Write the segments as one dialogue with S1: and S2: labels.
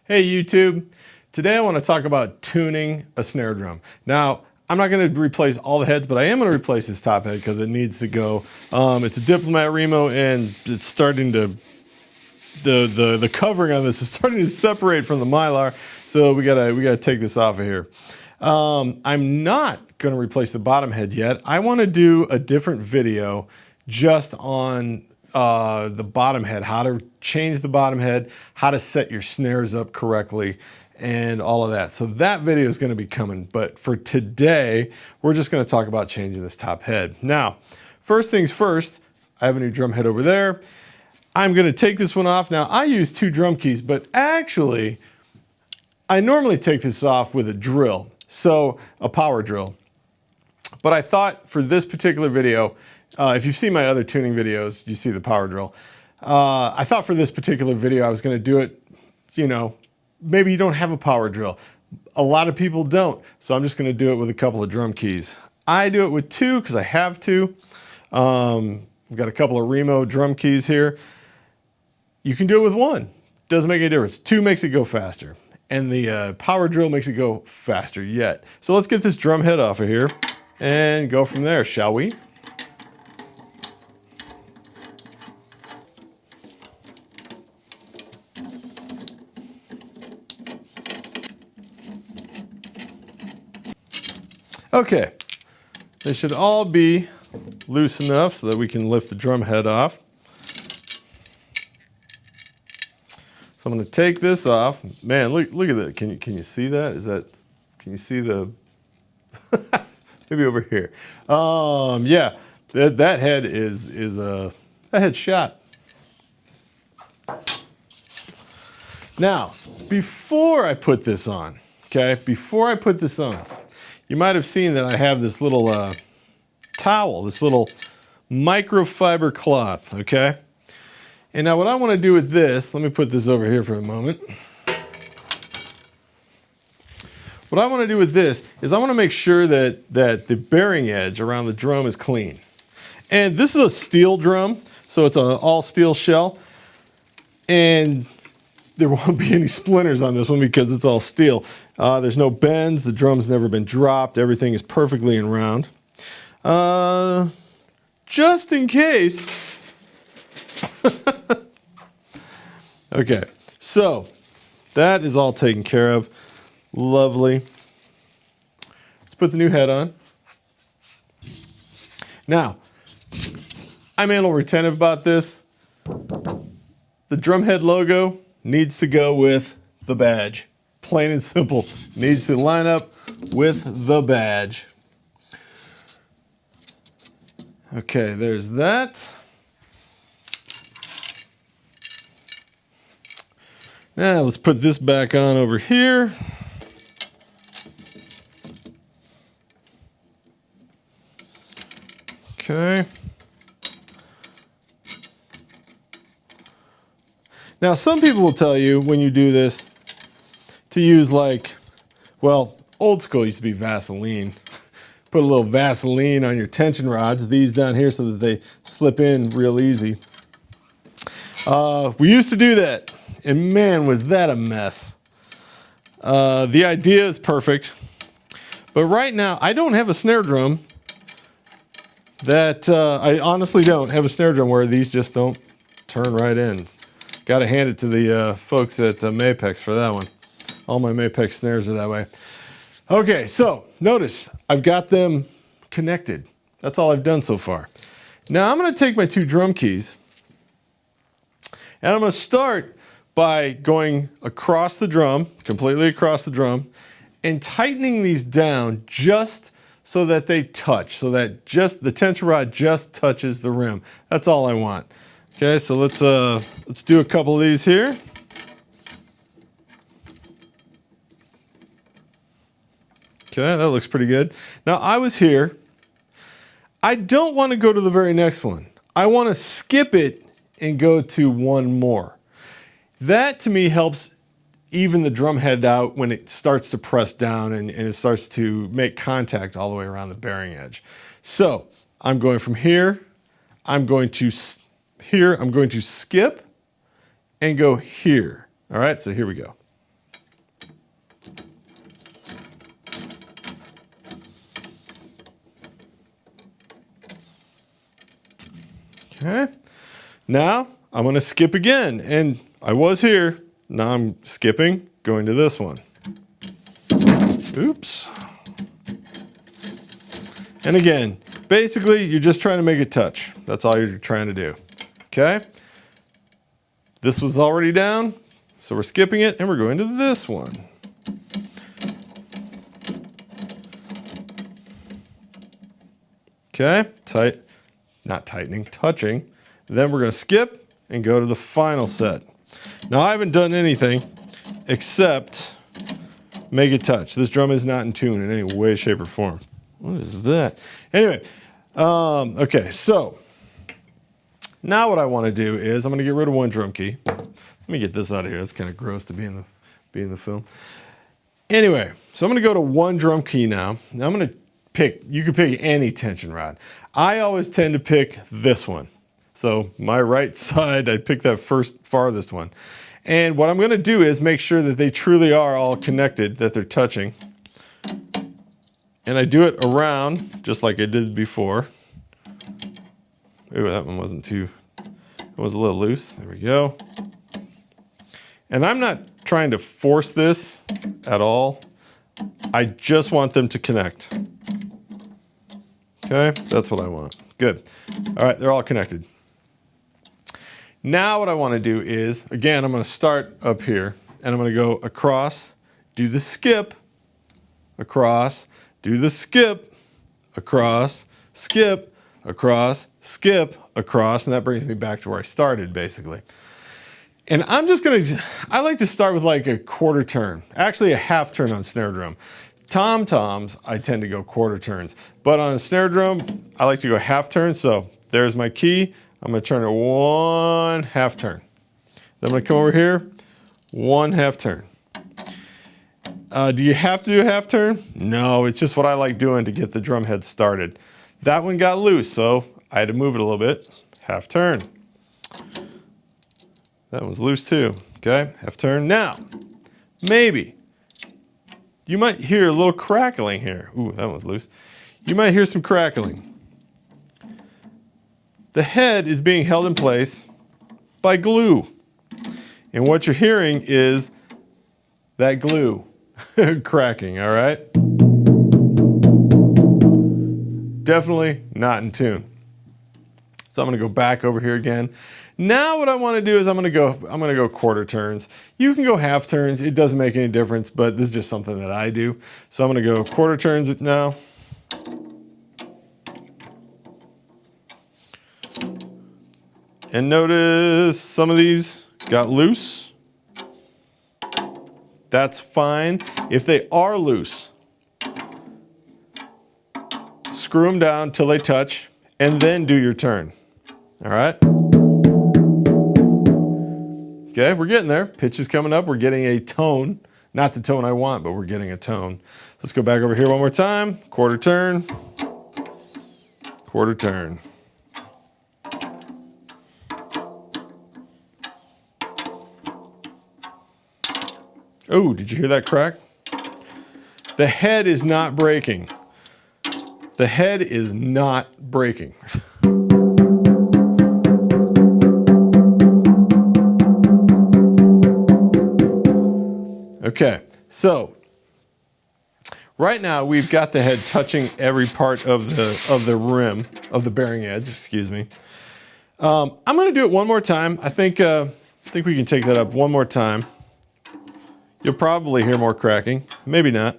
S1: Hey YouTube, today I want to talk about tuning a snare drum. Now, I'm not going to replace all the heads, but I am going to replace this top head because it needs to go. It's a Diplomat remo and it's starting to, the covering on this is starting to separate from the Mylar, so we gotta take this off of here. I'm not going to replace the bottom head yet. I want to do a different video just on the bottom head, how to change the bottom head, how to set your snares up correctly, and all of that. So that video is going to be coming, but for today, we're just going to talk about changing this top head. Now, first things first, I have a new drum head over there. I'm going to take this one off. Now, I use 2 drum keys, but actually, I normally take this off with a drill, so a power drill. But I thought for this particular video, if you've seen my other tuning videos, you see the power drill. I thought for this particular video, I was going to do it, you know, maybe you don't have a power drill. A lot of people don't, so I'm just going to do it with a couple of drum keys. I do it with 2 because I have to. I've got a couple of remo drum keys here. You can do it with 1. Doesn't make any difference. 2 makes it go faster. And the power drill makes it go faster yet. So let's get this drum head off of here and go from there, shall we? Okay, they should all be loose enough so that we can lift the drum head off. So I'm going to take this off. Man, look at that. Can you see that? Can you see the maybe over here? Yeah, that head is that head's shot. Now, before I put this on, you might have seen that I have this little towel, this little microfiber cloth, okay? And now what I want to do with this, let me put this over here for a moment. What I want to do with this is I want to make sure that the bearing edge around the drum is clean. And this is a steel drum, so it's an all steel shell. And there won't be any splinters on this one because it's all steel. There's no bends, the drum's never been dropped, everything is perfectly in round. Just in case. Okay, so that is all taken care of. Lovely. Let's put the new head on. Now, I'm a little retentive about this. The drum head logo needs to go with the badge. Plain and simple. Needs to line up with the badge. Okay, there's that. Now let's put this back on over here. Okay. Now some people will tell you when you do this to use well, old school used to be Vaseline. Put a little Vaseline on your tension rods, these down here, so that they slip in real easy. We used to do that. And man, was that a mess. The idea is perfect, but right now I don't have a snare drum that, I honestly don't have a snare drum where these just don't turn right in. Got to hand it to the folks at Mapex for that one. All my Mapex snares are that way. Okay, so notice I've got them connected. That's all I've done so far. Now I'm going to take my 2 drum keys and I'm going to start by going across the drum, completely across the drum, and tightening these down just so that they touch, so that just the tension rod just touches the rim. That's all I want. Okay, so let's do a couple of these here. Okay, that looks pretty good. Now I was here. I don't want to go to the very next one. I want to skip it and go to one more. That to me helps even the drum head out when it starts to press down and it starts to make contact all the way around the bearing edge. So I'm going from here, I'm going to skip and go here. All right, so here we go. Okay. Now I'm going to skip again. And I was here. Now I'm skipping, going to this one. Oops. And again, basically, you're just trying to make it touch. That's all you're trying to do. Okay? This was already down, so we're skipping it, and we're going to this one. Okay? Not tightening, touching. Then we're going to skip and go to the final set. Now, I haven't done anything except make it touch. This drum is not in tune in any way, shape, or form. What is that? Anyway, okay, so now what I want to do is I'm going to get rid of one drum key. Let me get this out of here. That's kind of gross to be in the film. Anyway, so I'm going to go to one drum key now. Now I'm going to pick, you can pick any tension rod. I always tend to pick this one. So my right side, I pick that farthest one. And what I'm going to do is make sure that they truly are all connected, that they're touching. And I do it around, just like I did before. Ooh, that one wasn't too, it was a little loose. There we go. And I'm not trying to force this at all. I just want them to connect. Okay, that's what I want. Good. All right, they're all connected. Now what I want to do is, again, I'm going to start up here, and I'm going to go across, do the skip, across, do the skip, across, skip, across, skip, across, and that brings me back to where I started, basically. And I'm just going to, I like to start with like a quarter turn, actually a half turn on snare drum. Tom-toms, I tend to go quarter turns, but on a snare drum, I like to go half turn, so there's my key. I'm going to turn it one half turn. Then I'm going to come over here, one half turn. Do you have to do a half turn? No, it's just what I like doing to get the drum head started. That one got loose, so I had to move it a little bit. Half turn. That one's loose too. Okay, half turn. Now, maybe you might hear a little crackling here. Ooh, that one's loose. You might hear some crackling. The head is being held in place by glue. And what you're hearing is that glue cracking, all right? Definitely not in tune. So I'm going to go back over here again. Now what I want to do is I'm going to go quarter turns. You can go half turns. It doesn't make any difference, but this is just something that I do. So I'm going to go quarter turns now. And notice some of these got loose. That's fine. If they are loose, screw them down till they touch and then do your turn. All right? Okay, we're getting there. Pitch is coming up. We're getting a tone. Not the tone I want, but we're getting a tone. Let's go back over here one more time. Quarter turn. Quarter turn. Oh, did you hear that crack? The head is not breaking. The head is not breaking. Okay, so right now we've got the head touching every part of the rim, of the bearing edge, excuse me. I'm going to do it one more time. I think we can take that up one more time. You'll probably hear more cracking, maybe not.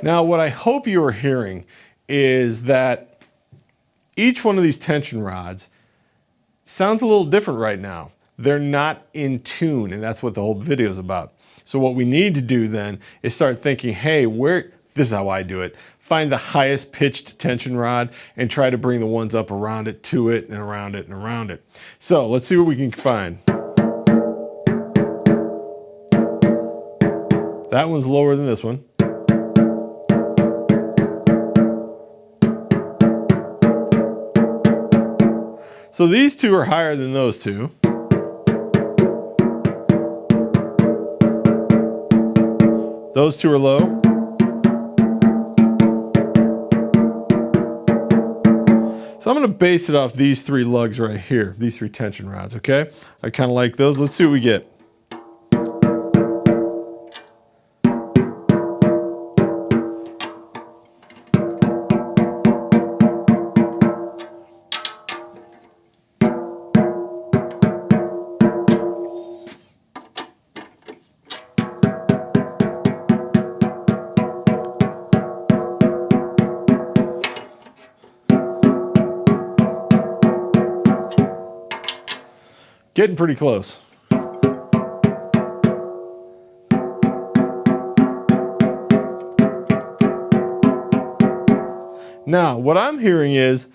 S1: Now, what I hope you are hearing is that each one of these tension rods sounds a little different right now. They're not in tune, and that's what the whole video is about. So what we need to do then is start thinking, hey, this is how I do it. Find the highest pitched tension rod and try to bring the ones up around it, to it, and around it, and around it. So let's see what we can find. That one's lower than this one. So these two are higher than those two. Those two are low. So I'm going to base it off these three lugs right here, these three tension rods, okay? I kind of like those. Let's see what we get. Getting pretty close. Now, what I'm hearing is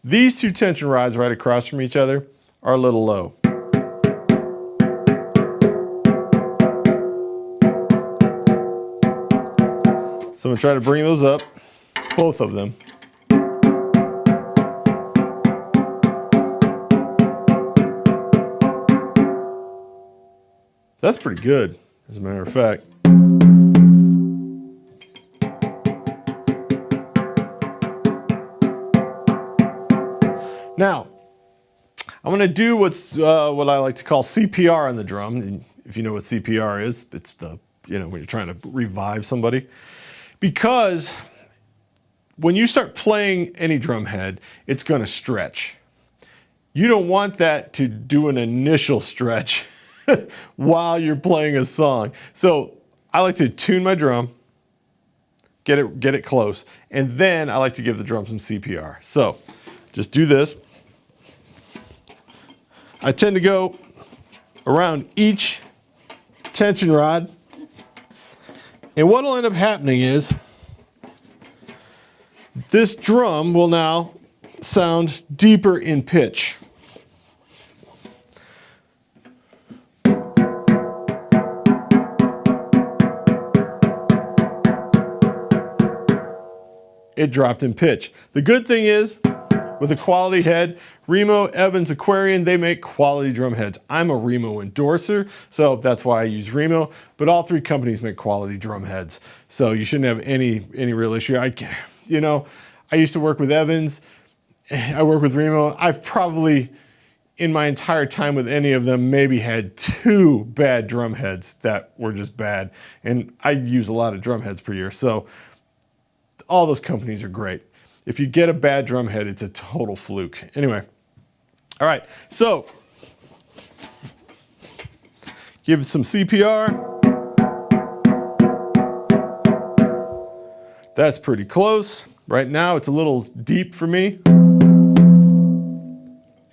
S1: these two tension rods right across from each other are a little low. So I'm going to try to bring those up, both of them. That's pretty good, as a matter of fact. Now, I'm going to do what I like to call CPR on the drum. And if you know what CPR is, it's the, when you're trying to revive somebody. Because when you start playing any drum head, it's going to stretch. You don't want that to do an initial stretch while you're playing a song. So I like to tune my drum, get it close, and then I like to give the drum some CPR. So just do this. I tend to go around each tension rod, and what will end up happening is this drum will now sound deeper in pitch. It dropped in pitch. The good thing is, with a quality head, Remo, Evans, Aquarian, they make quality drum heads. I'm a Remo endorser, so that's why I use Remo, but all three companies make quality drum heads. So you shouldn't have any real issue. I used to work with Evans, I work with Remo. I've probably, in my entire time with any of them, maybe had 2 bad drum heads that were just bad. And I use a lot of drum heads per year, so all those companies are great. If you get a bad drum head, it's a total fluke. Anyway, all right, so give it some CPR. That's pretty close. Right now, it's a little deep for me.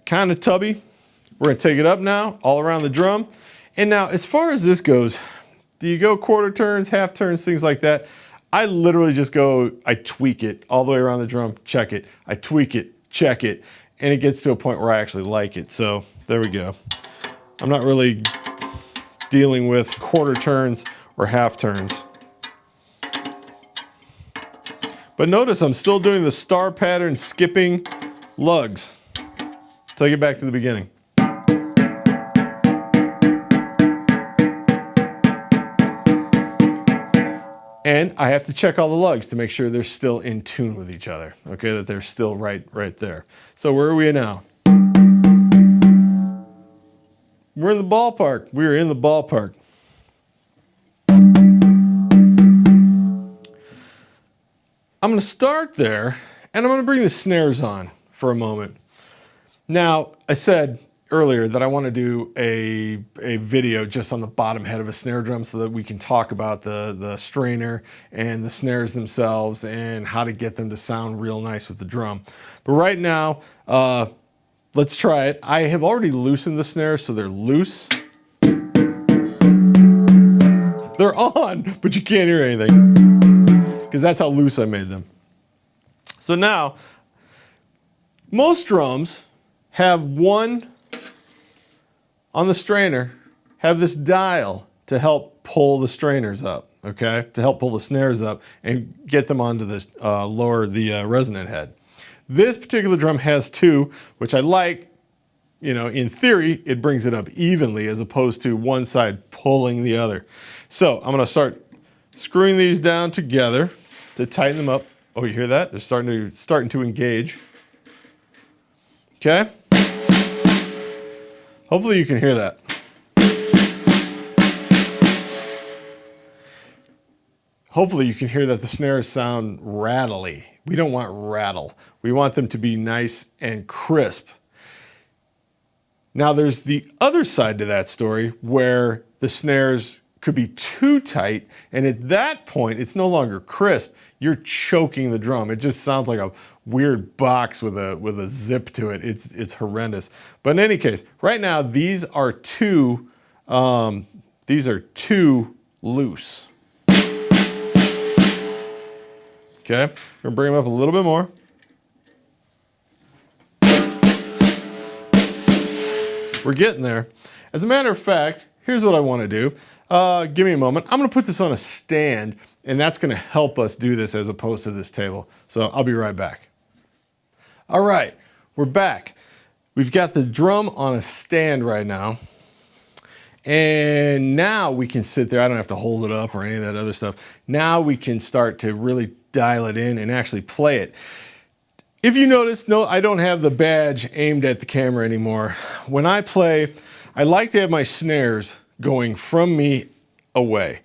S1: Kind of tubby. We're gonna take it up now, all around the drum. And now, as far as this goes, do you go quarter turns, half turns, things like that? I literally just go, I tweak it all the way around the drum, check it. I tweak it, check it, and it gets to a point where I actually like it. So there we go. I'm not really dealing with quarter turns or half turns. But notice I'm still doing the star pattern skipping lugs. Take it back to the beginning. And I have to check all the lugs to make sure they're still in tune with each other, okay, that they're still right there. So where are we now? We're in the ballpark. We're in the ballpark. I'm going to start there, and I'm going to bring the snares on for a moment. Now, I said earlier that I want to do a video just on the bottom head of a snare drum so that we can talk about the strainer and the snares themselves and how to get them to sound real nice with the drum. But right now, let's try it. I have already loosened the snares, so they're loose. They're on, but you can't hear anything because that's how loose I made them. So now, most drums have one on the strainer, have this dial to help pull the strainers up, okay? To help pull the snares up and get them onto this resonant head. This particular drum has 2, which I like you know, in theory, it brings it up evenly as opposed to one side pulling the other. So I'm gonna start screwing these down together to tighten them up. Oh, you hear that? They're starting to engage. Okay? Hopefully you can hear that. Hopefully you can hear that the snares sound rattly. We don't want rattle. We want them to be nice and crisp. Now there's the other side to that story where the snares could be too tight, and at that point it's no longer crisp. You're choking the drum. It just sounds like a weird box with a zip to it. It's horrendous. But in any case, right now these are too loose. Okay, we're gonna bring them up a little bit more. We're getting there. As a matter of fact, here's what I want to do. Give me a moment. I'm going to put this on a stand, and that's going to help us do this as opposed to this table. So I'll be right back. All right, we're back. We've got the drum on a stand right now. And now we can sit there. I don't have to hold it up or any of that other stuff. Now we can start to really dial it in and actually play it. If you notice, no, I don't have the badge aimed at the camera anymore. When I play, I like to have my snares going from me away.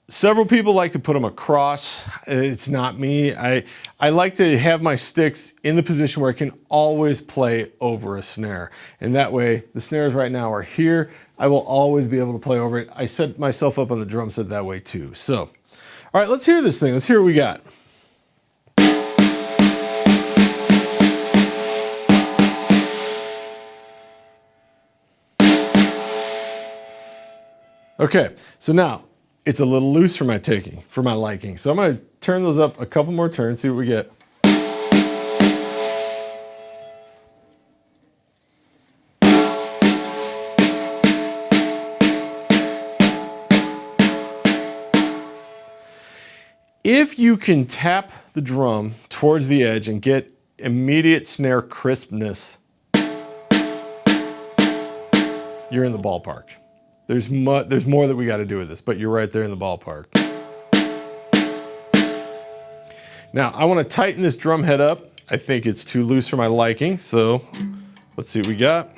S1: Several people like to put them across. It's not me. I like to have my sticks in the position where I can always play over a snare. And that way, the snares right now are here. I will always be able to play over it. I set myself up on the drum set that way too. So, all right, let's hear this thing. Let's hear what we got. Okay, so now it's a little loose for my liking. So I'm going to turn those up a couple more turns, see what we get. If you can tap the drum towards the edge and get immediate snare crispness, you're in the ballpark. There's more that we got to do with this, but you're right there in the ballpark. Now, I want to tighten this drum head up. I think it's too loose for my liking, so let's see what we got.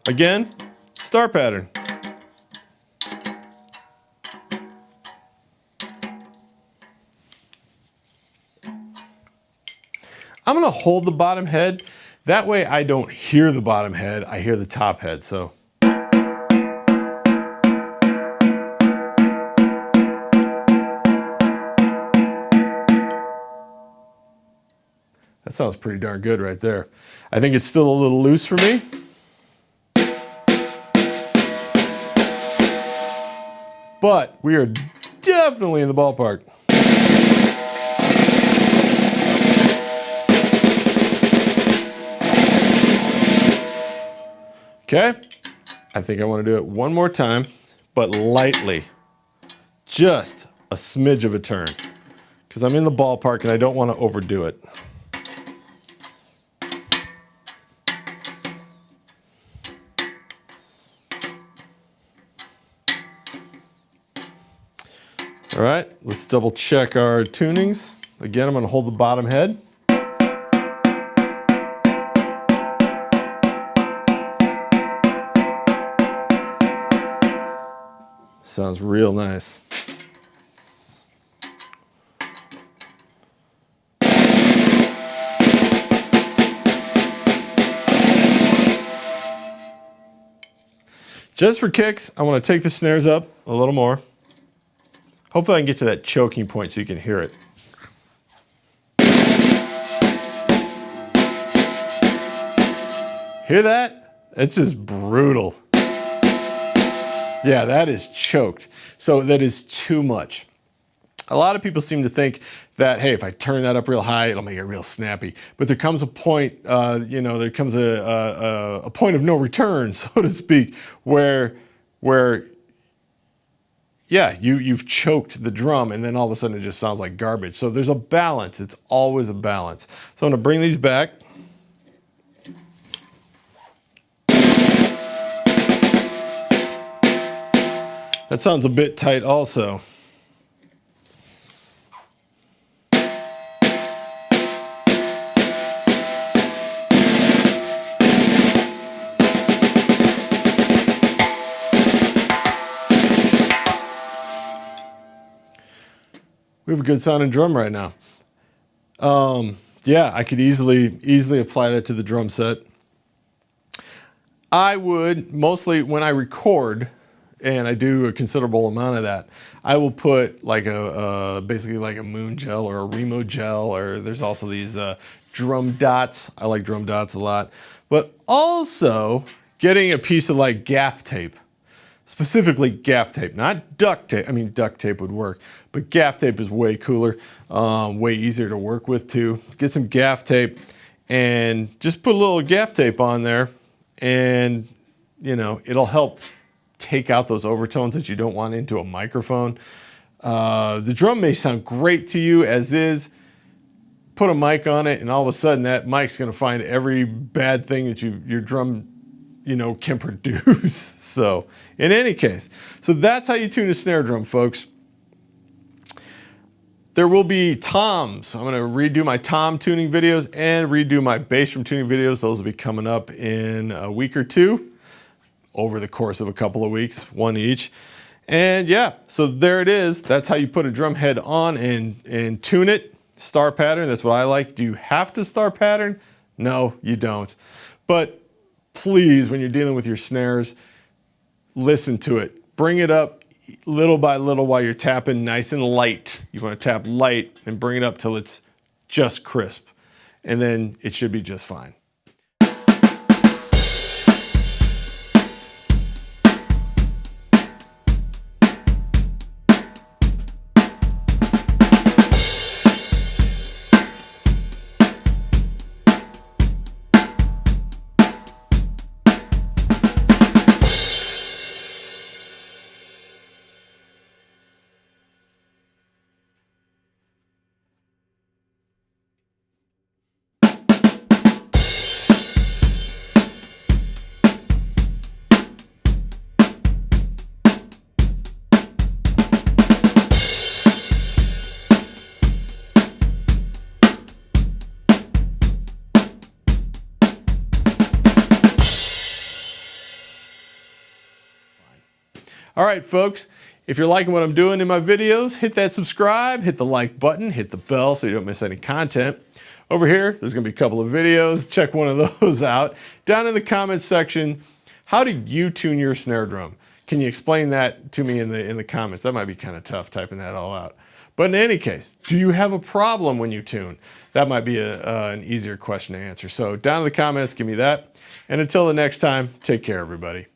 S1: Again, star pattern. I'm going to hold the bottom head. That way I don't hear the bottom head, I hear the top head, so. That sounds pretty darn good right there. I think it's still a little loose for me. But we are definitely in the ballpark. Okay, I think I want to do it one more time, but lightly. Just a smidge of a turn, because I'm in the ballpark and I don't want to overdo it. All right, let's double check our tunings. Again, I'm going to hold the bottom head. Sounds real nice. Just for kicks, I want to take the snares up a little more. Hopefully I can get to that choking point so you can hear it. Hear that? It's just brutal. Yeah, that is choked. So that is too much. A lot of people seem to think that, hey, if I turn that up real high, it'll make it real snappy. But there comes a point, there comes a point of no return, so to speak, where yeah, you've choked the drum, and then all of a sudden it just sounds like garbage. So there's a balance. It's always a balance. So I'm gonna bring these back. That sounds a bit tight also. We have a good sounding drum right now. Yeah, I could easily apply that to the drum set. I would mostly, when I record, and I do a considerable amount of that, I will put like basically like a moon gel or a remo gel, or there's also these drum dots. I like drum dots a lot, but also getting a piece of like gaff tape. Specifically gaff tape, not duct tape. I mean, duct tape would work, but gaff tape is way cooler, way easier to work with too. Get some gaff tape and just put a little gaff tape on there, and you know, it'll help take out those overtones that you don't want into a microphone. The drum may sound great to you as is. Put a mic on it, and all of a sudden that mic's gonna find every bad thing that your drum, you know, can produce. So in any case, so that's how you tune a snare drum, folks. There will be toms. I'm going to redo my tom tuning videos and redo my bass drum tuning videos. Those will be coming up in a week or two, over the course of a couple of weeks, one each. And yeah, so there it is. That's how you put a drum head on and tune it. Star pattern, that's what I like. Do you have to star pattern? No, you don't. But please, when you're dealing with your snares, listen to it. Bring it up little by little while you're tapping nice and light. You want to tap light and bring it up till it's just crisp. And then it should be just fine. All right, folks, if you're liking what I'm doing in my videos, hit that subscribe, hit the like button, hit the bell so you don't miss any content. Over here, there's gonna be a couple of videos. Check one of those out. Down in the comments section, how do you tune your snare drum? Can you explain that to me in the comments? That might be kind of tough typing that all out. But in any case, do you have a problem when you tune? That might be an easier question to answer. So down in the comments, give me that. And until the next time, take care, everybody.